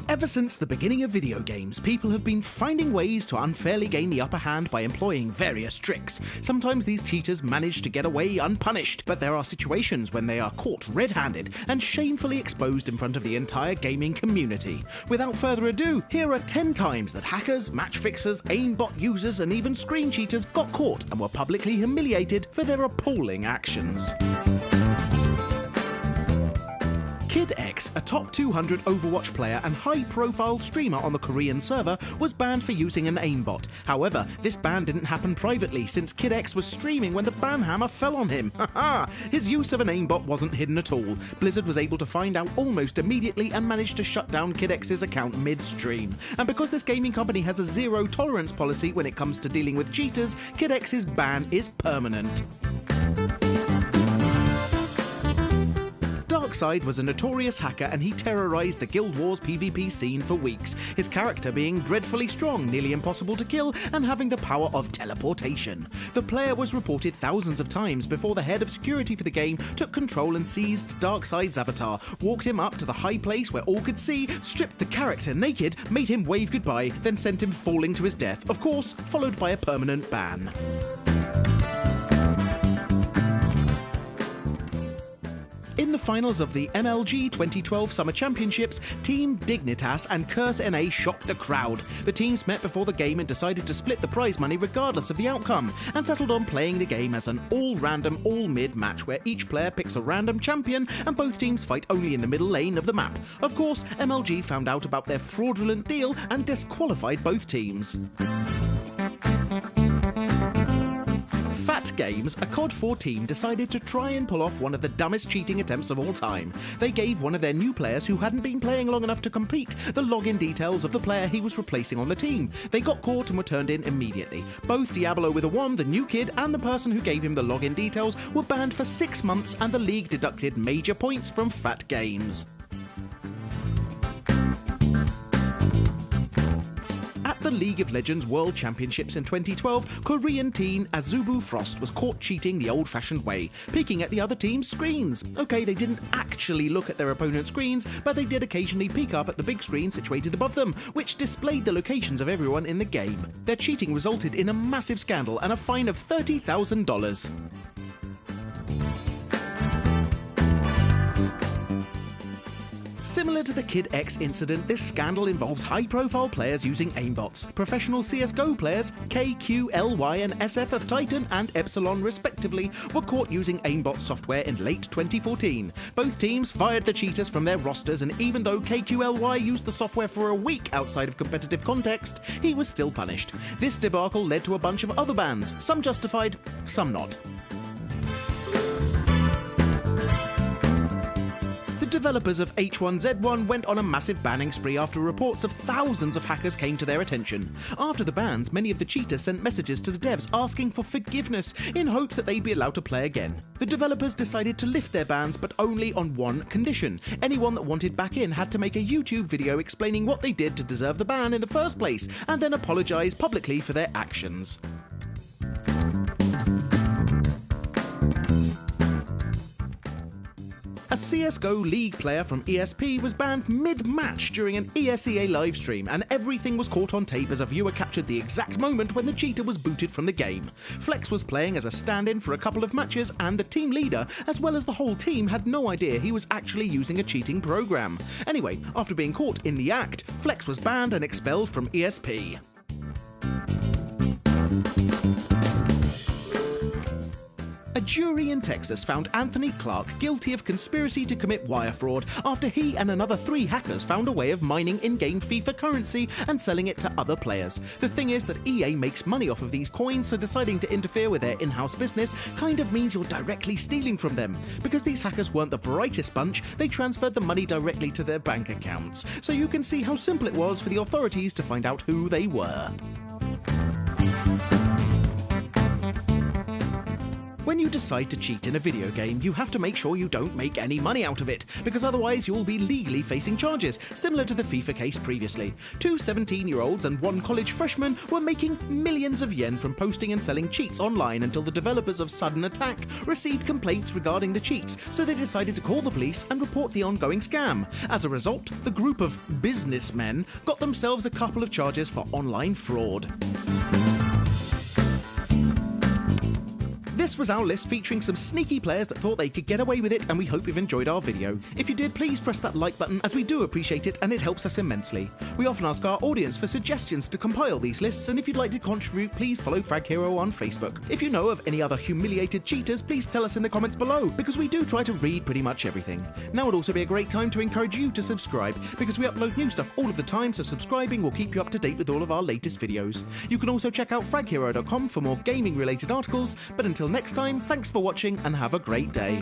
Ever since the beginning of video games, people have been finding ways to unfairly gain the upper hand by employing various tricks. Sometimes these cheaters manage to get away unpunished, but there are situations when they are caught red-handed and shamefully exposed in front of the entire gaming community. Without further ado, here are 10 times that hackers, match fixers, aimbot users and even screen cheaters got caught and were publicly humiliated for their appalling actions. KidX, a top 200 Overwatch player and high-profile streamer on the Korean server, was banned for using an aimbot. However, this ban didn't happen privately, since KidX was streaming when the ban hammer fell on him. Haha! His use of an aimbot wasn't hidden at all. Blizzard was able to find out almost immediately and managed to shut down KidX's account mid-stream. And because this gaming company has a zero-tolerance policy when it comes to dealing with cheaters, KidX's ban is permanent. Darkside was a notorious hacker and he terrorized the Guild Wars PvP scene for weeks, his character being dreadfully strong, nearly impossible to kill, and having the power of teleportation. The player was reported thousands of times before the head of security for the game took control and seized Darkside's avatar, walked him up to the high place where all could see, stripped the character naked, made him wave goodbye, then sent him falling to his death, of course, followed by a permanent ban. In the finals of the MLG 2012 Summer Championships, Team Dignitas and Curse NA shocked the crowd. The teams met before the game and decided to split the prize money regardless of the outcome, and settled on playing the game as an all-random, all-mid match where each player picks a random champion and both teams fight only in the middle lane of the map. Of course, MLG found out about their fraudulent deal and disqualified both teams. Fat Games, a COD 4 team, decided to try and pull off one of the dumbest cheating attempts of all time. They gave one of their new players who hadn't been playing long enough to compete the login details of the player he was replacing on the team. They got caught and were turned in immediately. Both Diablo with a 1, the new kid, and the person who gave him the login details were banned for 6 months, and the league deducted major points from Fat Games. The League of Legends World Championships in 2012, Korean teen Azubu Frost was caught cheating the old-fashioned way, peeking at the other team's screens. Okay, they didn't actually look at their opponent's screens, but they did occasionally peek up at the big screen situated above them, which displayed the locations of everyone in the game. Their cheating resulted in a massive scandal and a fine of $30,000. Similar to the KidX incident, this scandal involves high-profile players using aimbots. Professional CSGO players, KQLY and SF of Titan and Epsilon respectively, were caught using aimbot software in late 2014. Both teams fired the cheaters from their rosters, and even though KQLY used the software for a week outside of competitive context, he was still punished. This debacle led to a bunch of other bans, some justified, some not. The developers of H1Z1 went on a massive banning spree after reports of thousands of hackers came to their attention. After the bans, many of the cheaters sent messages to the devs asking for forgiveness in hopes that they'd be allowed to play again. The developers decided to lift their bans, but only on one condition. Anyone that wanted back in had to make a YouTube video explaining what they did to deserve the ban in the first place, and then apologise publicly for their actions. A CSGO League player from ESP was banned mid-match during an ESEA livestream, and everything was caught on tape as a viewer captured the exact moment when the cheater was booted from the game. Flex was playing as a stand-in for a couple of matches, and the team leader, as well as the whole team, had no idea he was actually using a cheating program. Anyway, after being caught in the act, Flex was banned and expelled from ESP. A jury in Texas found Anthony Clark guilty of conspiracy to commit wire fraud after he and another 3 hackers found a way of mining in-game FIFA currency and selling it to other players. The thing is that EA makes money off of these coins, so deciding to interfere with their in-house business kind of means you're directly stealing from them. Because these hackers weren't the brightest bunch, they transferred the money directly to their bank accounts. So you can see how simple it was for the authorities to find out who they were. When you decide to cheat in a video game, you have to make sure you don't make any money out of it, because otherwise you'll be legally facing charges, similar to the FIFA case previously. Two 17-year-olds and one college freshman were making millions of yen from posting and selling cheats online until the developers of Sudden Attack received complaints regarding the cheats, so they decided to call the police and report the ongoing scam. As a result, the group of businessmen got themselves a couple of charges for online fraud. This was our list featuring some sneaky players that thought they could get away with it, and we hope you've enjoyed our video. If you did, please press that like button, as we do appreciate it and it helps us immensely. We often ask our audience for suggestions to compile these lists, and if you'd like to contribute, please follow Frag Hero on Facebook. If you know of any other humiliated cheaters, please tell us in the comments below, because we do try to read pretty much everything. Now would also be a great time to encourage you to subscribe, because we upload new stuff all of the time, so subscribing will keep you up to date with all of our latest videos. You can also check out fraghero.com for more gaming related articles, but until next time, thanks for watching and have a great day.